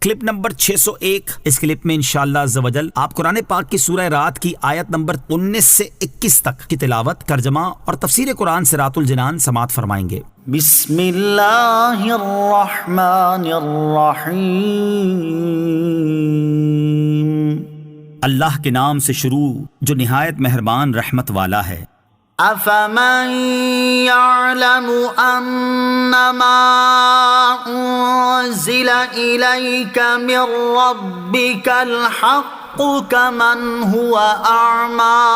Clip number 601۔ اس clip میں انشاءاللہ عز و جل آپ قرآن پاک کی سورہ رات کی آیت نمبر 19 سے 21 تک کی تلاوت، ترجمہ اور تفسیر قرآن صراط الجنان سماعت فرمائیں گے۔ بسم اللہ الرحمن الرحیم۔ اللہ کے نام سے شروع جو نہایت مہربان رحمت والا ہے۔ افمن يعلم انما انزل اليك من ربك الحق كمن هو اعمى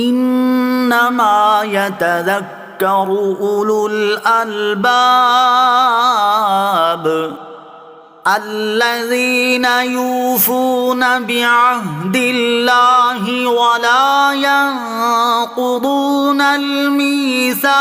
انما يتذكر اولو الالباب الذين يوفون بعهد الله ولا ينقضون الميثاق۔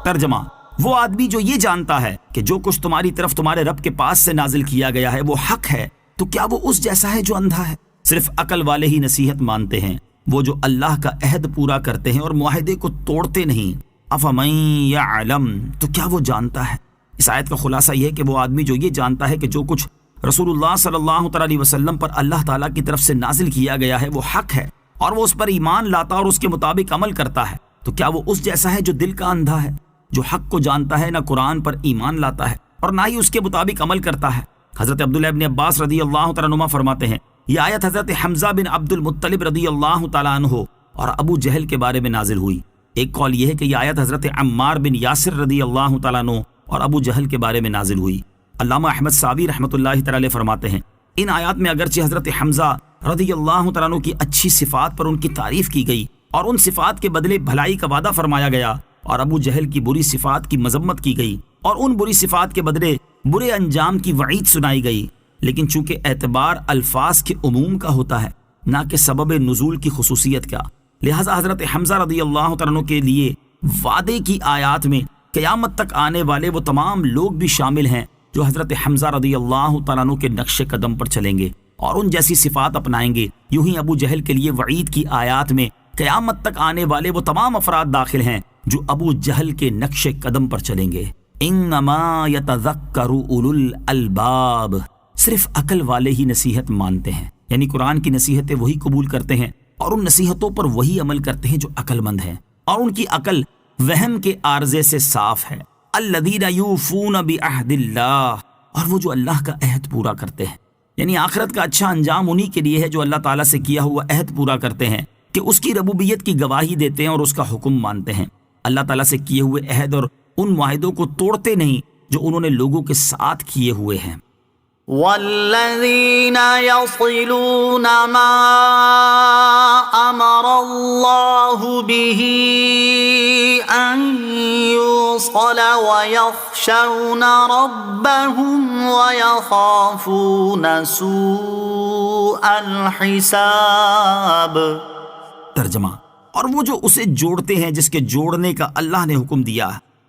ترجمہ، وہ آدمی جو یہ جانتا ہے کہ جو کچھ تمہاری طرف تمہارے رب کے پاس سے نازل کیا گیا ہے وہ حق ہے، تو کیا وہ اس جیسا ہے جو اندھا ہے؟ صرف عقل والے ہی نصیحت مانتے ہیں، وہ جو اللہ کا عہد پورا کرتے ہیں اور معاہدے کو توڑتے نہیں۔ افمن یعلم، تو کیا وہ جانتا ہے؟ اس آیت کا خلاصہ یہ ہے کہ وہ آدمی جو یہ جانتا ہے کہ جو کچھ رسول اللہ صلی اللہ علیہ وسلم پر اللہ تعالیٰ کی طرف سے نازل کیا گیا ہے وہ حق ہے، اور وہ اس پر ایمان لاتا اور اس کے مطابق عمل کرتا ہے، تو کیا وہ اس جیسا ہے جو دل کا اندھا ہے، جو حق کو جانتا ہے، نہ قرآن پر ایمان لاتا ہے اور نہ ہی اس کے مطابق عمل کرتا ہے؟ حضرت عبداللہ ابن عباس رضی اللہ تعالیٰ عنہما فرماتے ہیں، یہ آیت حضرت حمزہ بن عبد المطلب رضی اللہ تعالیٰ عنہ اور ابو جہل کے بارے میں نازل ہوئی۔ ایک قول یہ ہے کہ یہ آیت حضرت عمار بن یاسر رضی اللہ تعالیٰ عنہ اور ابو جہل کے بارے میں نازل ہوئی۔ علامہ احمد ساوی رحمۃ اللہ تعالی فرماتے ہیں، ان آیات میں اگرچہ حضرت حمزہ رضی اللہ تعالیٰ عنہ کی اچھی صفات پر ان کی تعریف کی گئی اور ان صفات کے بدلے بھلائی کا وعدہ فرمایا گیا، اور ابو جہل کی بری صفات کی مذمت کی گئی اور ان بری صفات کے بدلے برے انجام کی وعید سنائی گئی، لیکن چونکہ اعتبار الفاظ کے عموم کا ہوتا ہے نہ کہ سبب نزول کی خصوصیت کا، لہذا حضرت حمزہ رضی اللہ تعالیٰ عنہ کے لیے وعدے کی آیات میں قیامت تک آنے والے وہ تمام لوگ بھی شامل ہیں جو حضرت حمزہ رضی اللہ تعالیٰ عنہ کے نقش قدم پر چلیں گے اور ان جیسی صفات اپنائیں گے۔ یوں ہی ابو جہل کے لیے وعید کی آیات میں قیامت تک آنے والے وہ تمام افراد داخل ہیں جو ابو جہل کے نقش قدم پر چلیں گے۔ انما یتذکر اولو الالباب، صرف عقل والے ہی نصیحت مانتے ہیں، یعنی قرآن کی نصیحتیں وہی قبول کرتے ہیں اور ان نصیحتوں پر وہی عمل کرتے ہیں جو عقل مند ہیں، اور ان کی عقل وہم کے عارضے سے صاف ہے۔ الذین یوفون بعہد اللہ، اور وہ جو اللہ کا عہد پورا کرتے ہیں، یعنی آخرت کا اچھا انجام انہی کے لیے ہے جو اللہ تعالیٰ سے کیا ہوا عہد پورا کرتے ہیں کہ اس کی ربوبیت کی گواہی دیتے ہیں اور اس کا حکم مانتے ہیں، اللہ تعالیٰ سے کیے ہوئے عہد اور ان معاہدوں کو توڑتے نہیں جو انہوں نے لوگوں کے ساتھ کیے ہوئے ہیں۔ والذین یصلون ما امر اللہ به ان یوصل ویخشون ربهم ویخافون سوء الحساب۔ ترجمہ، اور وہ جو اسے جوڑتے ہیں جس کے جوڑنے کا اللہ نے حکم دیا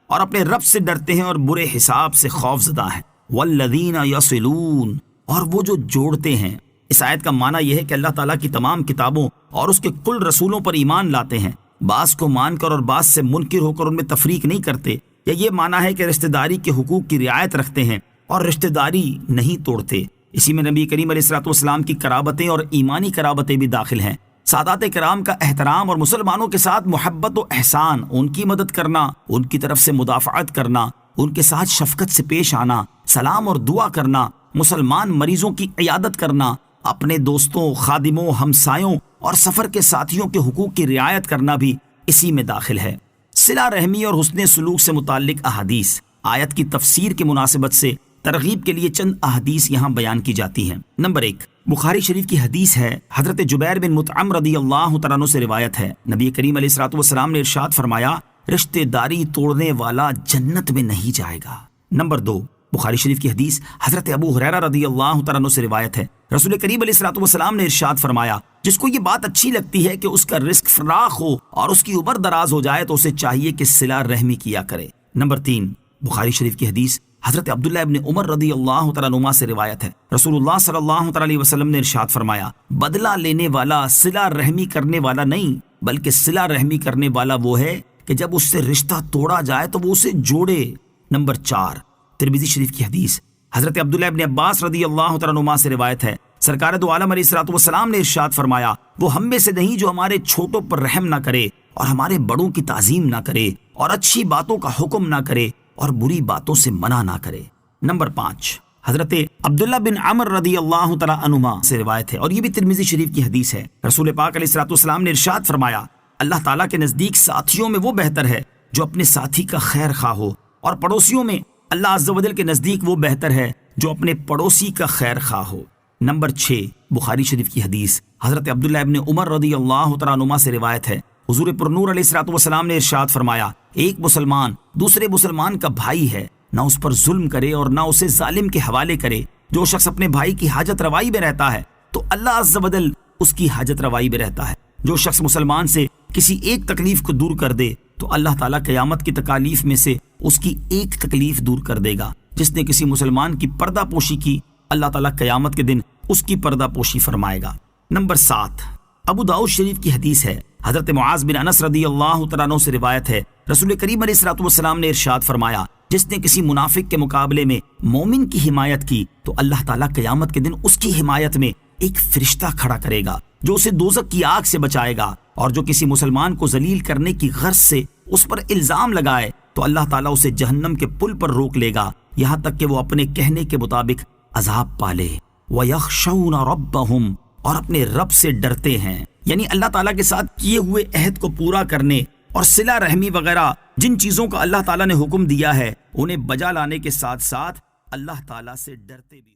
اور اپنے رب سے ڈرتے ہیں اور برے حساب سے خوف زدہ ہیں۔ والذین یصلون، اور وہ جو جوڑتے ہیں۔ اس آیت کا معنی یہ ہے کہ اللہ تعالیٰ کی تمام کتابوں اور اس کے کل رسولوں پر ایمان لاتے ہیں، بعض کو مان کر اور بعض سے منکر ہو کر ان میں تفریق نہیں کرتے، یا یہ معنی ہے کہ رشتہ داری کے حقوق کی رعایت رکھتے ہیں اور رشتہ داری نہیں توڑتے۔ اسی میں نبی کریم علیہ الصلوۃ والسلام کی قرابتیں اور ایمانی قرابتیں بھی داخل ہیں۔ سادات کرام کا احترام اور مسلمانوں کے ساتھ محبت و احسان، ان کی مدد کرنا، ان کی طرف سے مدافعت کرنا، ان کے ساتھ شفقت سے پیش آنا، سلام اور دعا کرنا، مسلمان مریضوں کی عیادت کرنا، اپنے دوستوں، خادموں، ہمسایوں اور سفر کے ساتھیوں کے حقوق کی رعایت کرنا بھی اسی میں داخل ہے۔ صلہ رحمی اور حسن سلوک سے متعلق احادیث، آیت کی تفسیر کی مناسبت سے ترغیب کے لیے چند احادیث یہاں بیان کی جاتی ہیں۔ نمبر 1، بخاری شریف کی حدیث ہے، حضرت جبیر بن مطعم رضی اللہ تعالیٰ عنہ سے روایت ہے، نبی کریم علیہ الصلوۃ والسلام نے ارشاد فرمایا، رشتہ داری توڑنے والا جنت میں نہیں جائے گا۔ نمبر 2، بخاری شریف کی حدیث حضرت ابو ہریرہ رضی اللہ تعالیٰ عنہ سے روایت ہے، رسول کریم علیہ الصلوۃ والسلام نے ارشاد فرمایا، جس کو یہ بات اچھی لگتی ہے کہ اس کا رزق فراخ ہو اور اس کی عمر دراز ہو جائے تو اسے چاہیے کہ صلہ رحمی کیا کرے۔ نمبر 3، بخاری شریف کی حدیث حضرت عبداللہ ابن عمر رضی اللہ تعالیٰ عنہما سے روایت ہے، رسول اللہ صلی اللہ تعالیٰ علیہ وسلم نے ارشاد فرمایا، بدلہ لینے والا صلہ رحمی کرنے والا نہیں بلکہ صلہ رحمی کرنے والا وہ ہے کہ جب اس سے رشتہ توڑا جائے تو وہ اسے جوڑے۔ نمبر 4، ترمذی شریف کی حدیث، حضرت عبداللہ ابن عباس رضی اللہ تعالیٰ عنہما سے روایت ہے، سرکار دو عالم علیہ الصلوۃ والسلام نے ارشاد فرمایا، وہ ہم میں سے نہیں جو ہمارے چھوٹوں پر رحم نہ کرے اور ہمارے بڑوں کی تعظیم نہ کرے اور اچھی باتوں کا حکم نہ کرے اور بری باتوں سے منع نہ کرے۔ نمبر 5، حضرت عبداللہ بن عمر رضی اللہ تعالیٰ عنہما سے روایت ہے، اور یہ بھی ترمذی شریف کی حدیث ہے، رسول پاک علیہ الصلوۃ والسلام نے ارشاد فرمایا، اللہ تعالیٰ کے نزدیک ساتھیوں میں وہ بہتر ہے جو اپنے ساتھی کا خیر خواہ ہو، اور پڑوسیوں میں اللہ عز و جل کے نزدیک وہ بہتر ہے جو اپنے پڑوسی کا خیر خواہ ہو۔ نمبر 6، بخاری شریف کی حدیث، حضرت عبداللہ ابن عمر رضی اللہ تعالیٰ عنہما سے روایت ہے، حضور پر نور علیہ الصلوۃ والسلام نے ارشاد فرمایا، ایک مسلمان دوسرے مسلمان کا بھائی ہے، نہ اس پر ظلم کرے اور نہ اسے ظالم کے حوالے کرے۔ جو شخص اپنے بھائی کی حاجت روائی میں رہتا ہے تو اللہ عز و جل اس کی حاجت روائی میں رہتا ہے۔ جو شخص مسلمان سے کسی ایک تکلیف کو دور کر دے تو اللہ تعالیٰ قیامت کی تکالیف میں سے اس کی ایک تکلیف دور کر دے گا۔ جس نے کسی مسلمان کی پردہ پوشی کی، اللہ تعالیٰ قیامت کے دن اس کی پردہ پوشی فرمائے گا۔ نمبر 7، ابو داؤد شریف کی حدیث ہے، حضرت معاذ بن انس رضی اللہ تعالیٰ عنہ سے روایت ہے، رسول کریم علیہ الصلوۃ والسلام نے ارشاد فرمایا، جس نے کسی منافق کے مقابلے میں مومن کی حمایت کی تو اللہ تعالیٰ قیامت کے دن اس کی حمایت میں ایک فرشتہ کھڑا کرے گا جو اسے دوزخ کی آگ سے بچائے گا، اور جو کسی مسلمان کو ذلیل کرنے کی غرض سے اس پر الزام لگائے تو اللہ تعالیٰ اسے جہنم کے پل پر روک لے گا یہاں تک کہ وہ اپنے کہنے کے مطابق عذاب پالے۔ وَيَخْشَوْنَ رَبَّهُمْ، اور اپنے رب سے ڈرتے ہیں، یعنی اللہ تعالیٰ کے ساتھ کیے ہوئے عہد کو پورا کرنے اور صلہ رحمی وغیرہ جن چیزوں کا اللہ تعالیٰ نے حکم دیا ہے انہیں بجا لانے کے ساتھ ساتھ اللہ تعالیٰ سے ڈرتے بھی۔